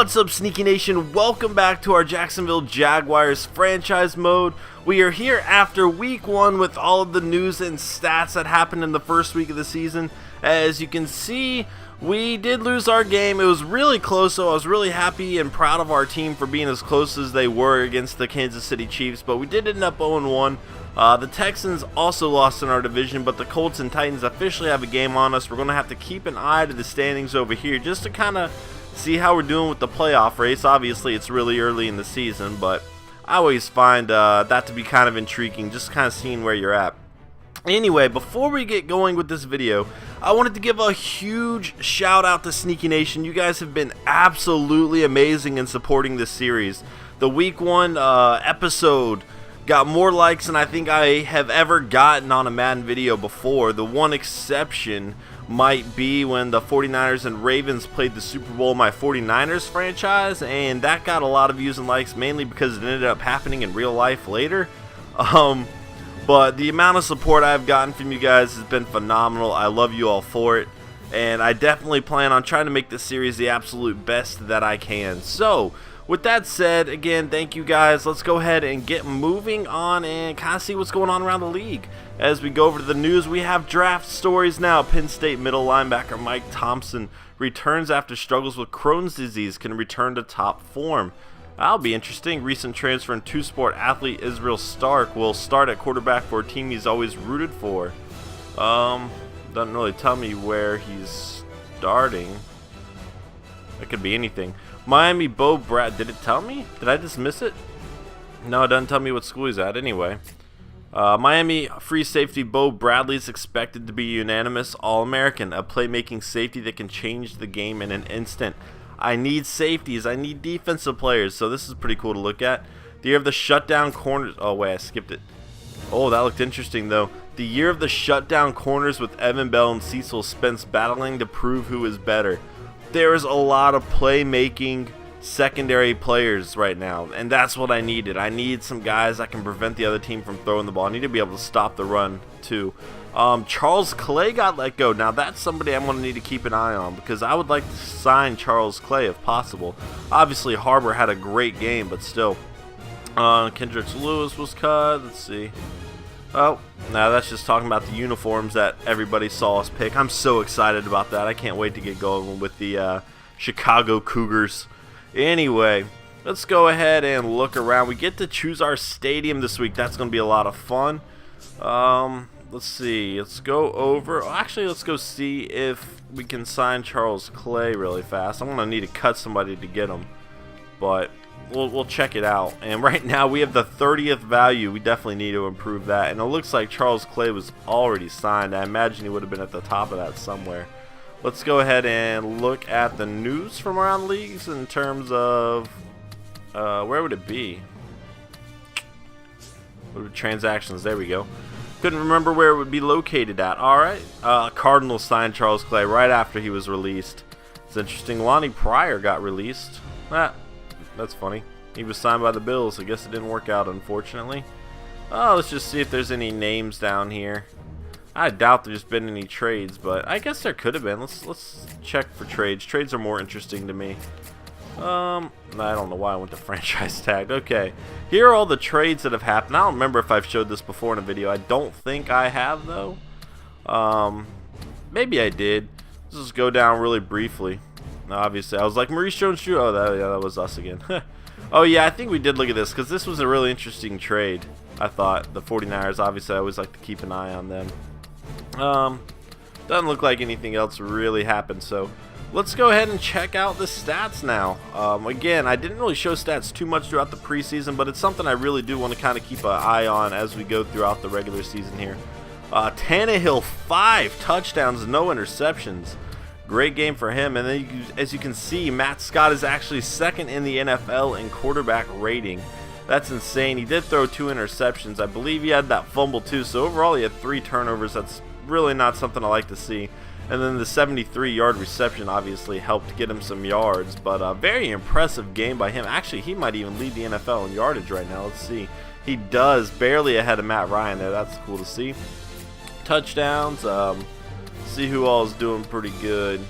What's up, Sneaky Nation? Welcome back to our Jacksonville Jaguars franchise mode. We are here after week 1 with all of the news and stats that happened in the first week of the season. As you can see, we did lose our game. It was really close, so I was really happy and proud of our team for being as close as they were against the Kansas City Chiefs, but we did end up 0-1. The Texans also lost in our division, but the Colts and Titans officially have a game on us. We're going to have to keep an eye to the standings over here just to kind of see how we're doing with the playoff race. Obviously, it's really early in the season, but I always find that to be kind of intriguing, just kind of seeing where you're at. Anyway, before we get going with this video, I wanted to give a huge shout out to Sneaky Nation. You guys have been absolutely amazing in supporting this series. The week 1 episode got more likes than I think I have ever gotten on a Madden video before. The one exception might be when the 49ers and Ravens played the Super Bowl in my 49ers franchise, and that got a lot of views and likes, mainly because it ended up happening in real life later. But the amount of support I've gotten from you guys has been phenomenal. I love you all for it, and I definitely plan on trying to make this series the absolute best that I can. So with that said, again, thank you guys. Let's go ahead and get moving on and kind of see what's going on around the league. As we go over to the news, we have draft stories now. Penn State middle linebacker Mike Thompson returns after struggles with Crohn's disease, can return to top form. That'll be interesting. Recent transfer and two-sport athlete Israel Stark will start at quarterback for a team he's always rooted for. Doesn't really tell me where he's starting. It could be anything. Miami Bo Brad, did it tell me? Did I just miss it? No, it doesn't tell me what school he's at anyway. Miami free safety Bo Bradley is expected to be unanimous All-American, a playmaking safety that can change the game in an instant. I need safeties. I need defensive players, so this is pretty cool to look at. The year of the shutdown corners. Oh, wait, I skipped it. Oh, that looked interesting, though. The year of the shutdown corners with Evan Bell and Cecil Spence battling to prove who is better. There is a lot of playmaking secondary players right now, and that's what I needed. I need some guys that can prevent the other team from throwing the ball. I need to be able to stop the run too. Charles Clay got let go. Now that's somebody I'm going to need to keep an eye on, because I would like to sign Charles Clay if possible. Obviously Harbor had a great game, but still. Kendricks Lewis was cut. Let's see. Oh, now that's just talking about the uniforms that everybody saw us pick. I'm so excited about that. I can't wait to get going with the Chicago Cougars. Anyway, let's go ahead and look around. We get to choose our stadium this week. That's going to be a lot of fun. Let's see. Let's go over. Actually, let's go see if we can sign Charles Clay really fast. I'm going to need to cut somebody to get him, but we'll check it out. And right now we have the 30th value. We definitely need to improve that. And it looks like Charles Clay was already signed. I imagine he would have been at the top of that somewhere. Let's go ahead and look at the news from around leagues in terms of where would it be? What are transactions? There we go. Couldn't remember where it would be located at. Alright. Cardinals signed Charles Clay right after he was released. It's interesting. Lonnie Pryor got released. That's funny. He was signed by the Bills. I guess it didn't work out, unfortunately. Let's just see if there's any names down here. I doubt there's been any trades, but I guess there could have been. Let's check for trades. Trades are more interesting to me. I don't know why I went to franchise tag. Okay, here are all the trades that have happened. I don't remember if I've showed this before in a video. I don't think I have, though. Maybe I did. Let's just go down really briefly. Obviously, I was like, Maurice Jones-Drew. Oh, that was us again. Oh, yeah, I think we did look at this, because this was a really interesting trade, I thought. The 49ers, obviously, I always like to keep an eye on them. Doesn't look like anything else really happened, so let's go ahead and check out the stats now. Again, I didn't really show stats too much throughout the preseason, but it's something I really do want to kind of keep an eye on as we go throughout the regular season here. Tannehill, 5 touchdowns, no interceptions. Great game for him. And then, as you can see, Matt Scott is actually second in the NFL in quarterback rating. That's insane. He did throw 2 interceptions. I believe he had that fumble too. So overall, he had 3 turnovers. That's really not something I like to see. And then the 73-yard reception obviously helped get him some yards. But a very impressive game by him. Actually, he might even lead the NFL in yardage right now. Let's see. He does, barely ahead of Matt Ryan there. That's cool to see. Touchdowns. See who all is doing pretty good.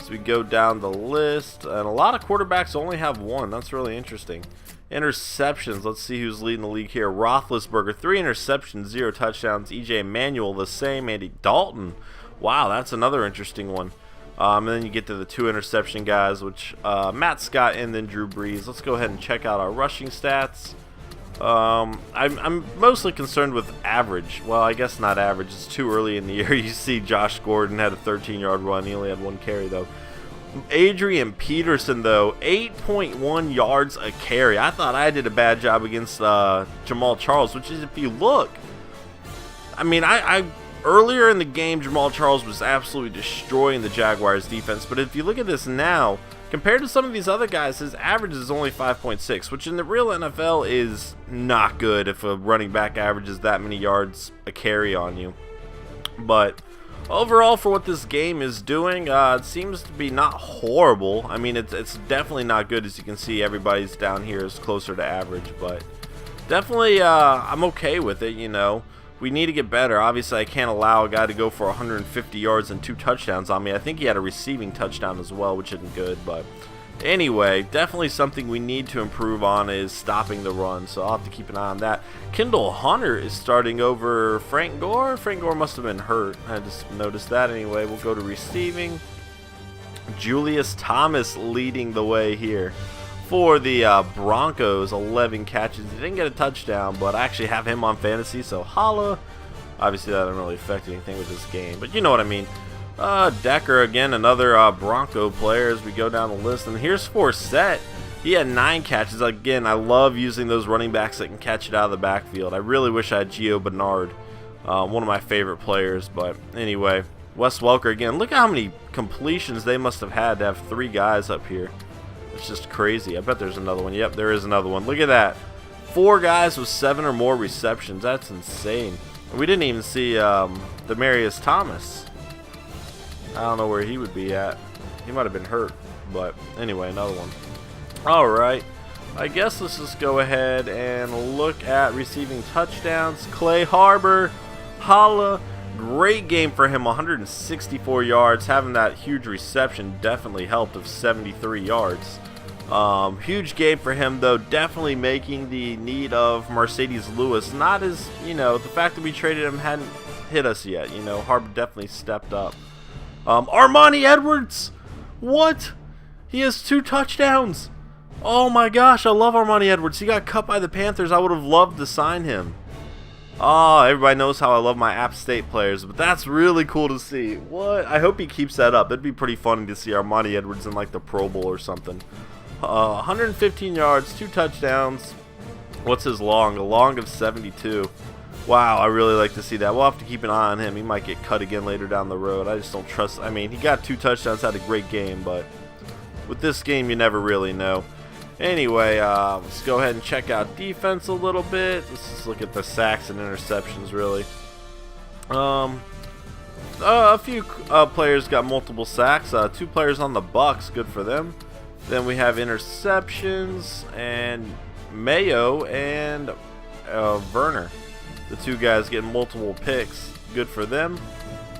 As we go down the list, and a lot of quarterbacks only have one. That's really interesting. Interceptions, let's see who's leading the league here. Roethlisberger, 3 interceptions, 0 touchdowns. EJ Manuel, the same. Andy Dalton, wow, that's another interesting one. And then you get to the 2 interception guys, which Matt Scott and then Drew Brees. Let's go ahead and check out our rushing stats. I'm mostly concerned with average. Well, I guess not average. It's too early in the year. You see Josh Gordon had a 13-yard run. He only had 1 carry, though. Adrian Peterson, though, 8.1 yards a carry. I thought I did a bad job against Jamal Charles, which is, if you look, I mean, earlier in the game, Jamal Charles was absolutely destroying the Jaguars defense. But if you look at this now, compared to some of these other guys, his average is only 5.6, which in the real NFL is not good if a running back averages that many yards a carry on you. But overall, for what this game is doing, it seems to be not horrible. I mean, it's definitely not good. As you can see, everybody's down here is closer to average. But definitely, I'm okay with it, you know. We need to get better. Obviously, I can't allow a guy to go for 150 yards and 2 touchdowns on me. I think he had a receiving touchdown as well, which isn't good. But anyway, definitely something we need to improve on is stopping the run. So I'll have to keep an eye on that. Kendall Hunter is starting over Frank Gore. Frank Gore must have been hurt. I just noticed that anyway. We'll go to receiving. Julius Thomas leading the way here for the Broncos, 11 catches. He didn't get a touchdown, but I actually have him on fantasy, so holla. Obviously, that doesn't really affect anything with this game, but you know what I mean. Decker, again, another Bronco player as we go down the list. And here's Forsett. He had 9 catches. Again, I love using those running backs that can catch it out of the backfield. I really wish I had Gio Bernard, one of my favorite players. But anyway, Wes Welker, again, look at how many completions they must have had to have 3 guys up here. It's just crazy. I bet there's another one. Yep, there is another one. Look at that. 4 guys with 7 or more receptions. That's insane. We didn't even see Demaryius Thomas. I don't know where he would be at. He might have been hurt. But anyway, another one. Alright. I guess let's just go ahead and look at receiving touchdowns. Clay Harbor. Holla. Great game for him, 164 yards. Having that huge reception definitely helped of 73 yards. Huge game for him, though, definitely making the need of Mercedes Lewis. Not as, you know, the fact that we traded him hadn't hit us yet. You know, Harbor definitely stepped up. Armani Edwards! What? He has 2 touchdowns. Oh my gosh, I love Armani Edwards. He got cut by the Panthers. I would have loved to sign him. Oh, everybody knows how I love my App State players, but that's really cool to see. What? I hope he keeps that up. It'd be pretty funny to see Armani Edwards in like the Pro Bowl or something. 115 yards, 2 touchdowns. What's his long? A long of 72. Wow, I really like to see that. We'll have to keep an eye on him. He might get cut again later down the road. I just don't trust. I mean, he got 2 touchdowns, had a great game, but with this game, you never really know. Anyway, let's go ahead and check out defense a little bit. Let's just look at the sacks and interceptions, really. A few players got multiple sacks. 2 players on the Bucks, good for them. Then we have interceptions and Mayo and Werner. The 2 guys getting multiple picks, good for them.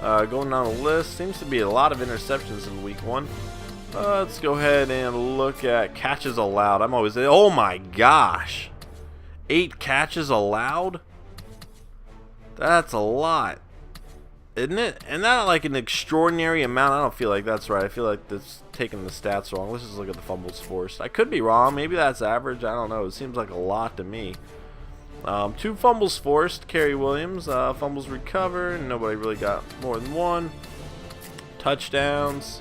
Going down the list, seems to be a lot of interceptions in week 1. Let's go ahead and look at catches allowed. I'm always, oh my gosh, 8 catches allowed? That's a lot, isn't it? And not like an extraordinary amount. I don't feel like that's right. I feel like that's taking the stats wrong. Let's just look at the fumbles forced. I could be wrong. Maybe that's average. I don't know. It seems like a lot to me. 2 fumbles forced. Kerry Williams. Fumbles recovered. Nobody really got more than 1. Touchdowns.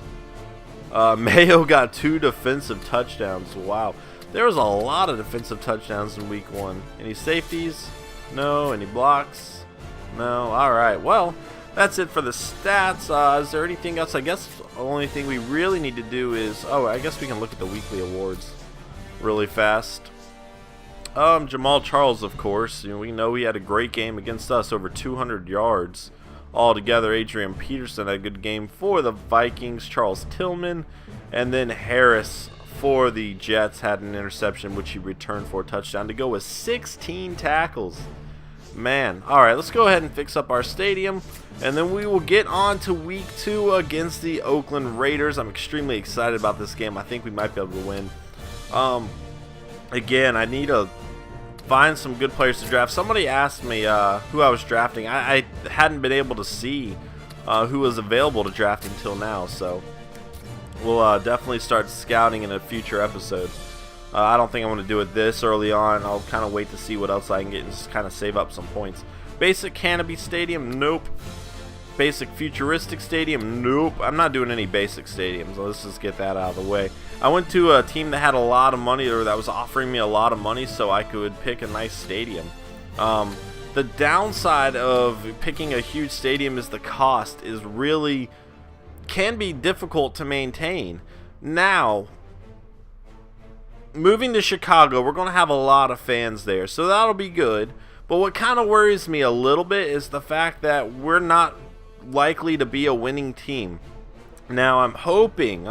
Mayo got 2 defensive touchdowns. Wow. There was a lot of defensive touchdowns in week 1. Any safeties? No. Any blocks? No. Alright. Well, that's it for the stats. Is there anything else? I guess the only thing we really need to do is... Oh, I guess we can look at the weekly awards really fast. Jamal Charles, of course. You know, we know he had a great game against us. Over 200 yards. Altogether, Adrian Peterson had a good game for the Vikings. Charles Tillman, and then Harris for the Jets had an interception, which he returned for a touchdown to go with 16 tackles. Man, alright, let's go ahead and fix up our stadium, and then we will get on to week 2 against the Oakland Raiders. I'm extremely excited about this game. I think we might be able to win. Again, I need to find some good players to draft. Somebody asked me who I was drafting. I hadn't been able to see who was available to draft until now, so we'll definitely start scouting in a future episode. I don't think I'm going to do it this early on. I'll kind of wait to see what else I can get and just kind of save up some points. Basic Canopy Stadium, nope. Basic Futuristic Stadium, nope. I'm not doing any basic stadiums. Let's just get that out of the way. I went to a team that had a lot of money, or that was offering me a lot of money, so I could pick a nice stadium. The downside of picking a huge stadium is the cost is really can be difficult to maintain. Now, moving to Chicago, we're going to have a lot of fans there, so that'll be good. But what kind of worries me a little bit is the fact that we're not likely to be a winning team. Now, I'm hoping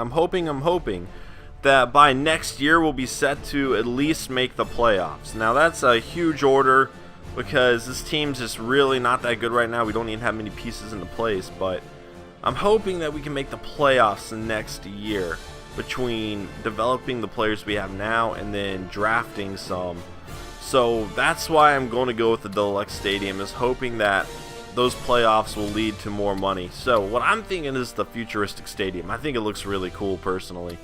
that by next year we'll be set to at least make the playoffs. Now, that's a huge order because this team's just really not that good right now. We don't even have many pieces into place, but I'm hoping that we can make the playoffs next year, between developing the players we have now and then drafting some. So that's why I'm going to go with the Deluxe Stadium, is hoping that those playoffs will lead to more money. So what I'm thinking is the Futuristic Stadium. I think it looks really cool personally.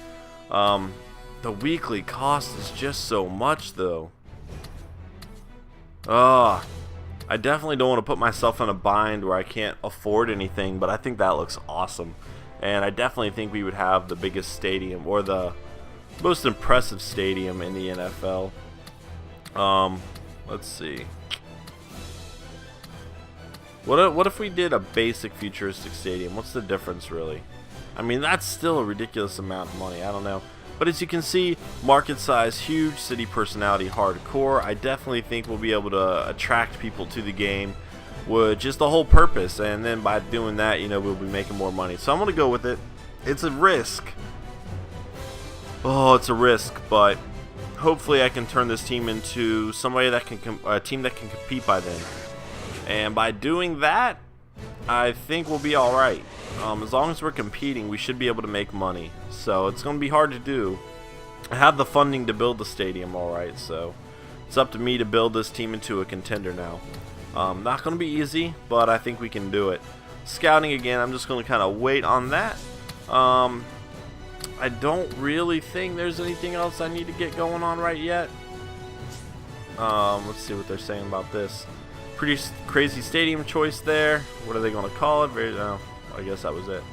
The weekly cost is just so much though. I definitely don't want to put myself in a bind where I can't afford anything, but I think that looks awesome. And I definitely think we would have the biggest stadium, or the most impressive stadium in the NFL. Let's see. What if we did a basic Futuristic Stadium? What's the difference really? I mean, that's still a ridiculous amount of money. I don't know. But as you can see, market size huge, city personality hardcore. I definitely think we'll be able to attract people to the game, which is the whole purpose, and then by doing that, you know, we'll be making more money. So I'm gonna go with it. It's a risk. Oh, it's a risk, but hopefully I can turn this team into somebody that can a team that can compete by then. And by doing that, I think we'll be all right. As long as we're competing, we should be able to make money. So it's gonna be hard to do. I have the funding to build the stadium, all right. So it's up to me to build this team into a contender now. Not going to be easy, but I think we can do it. Scouting again, I'm just going to kind of wait on that. I don't really think there's anything else I need to get going on right yet. Let's see what they're saying about this. Pretty crazy stadium choice there. What are they going to call it? I guess that was it.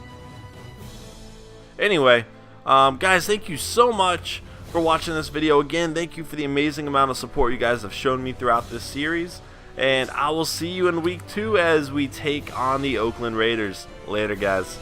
Anyway, guys, thank you so much for watching this video. Again, thank you for the amazing amount of support you guys have shown me throughout this series. And I will see you in week 2 as we take on the Oakland Raiders. Later, guys.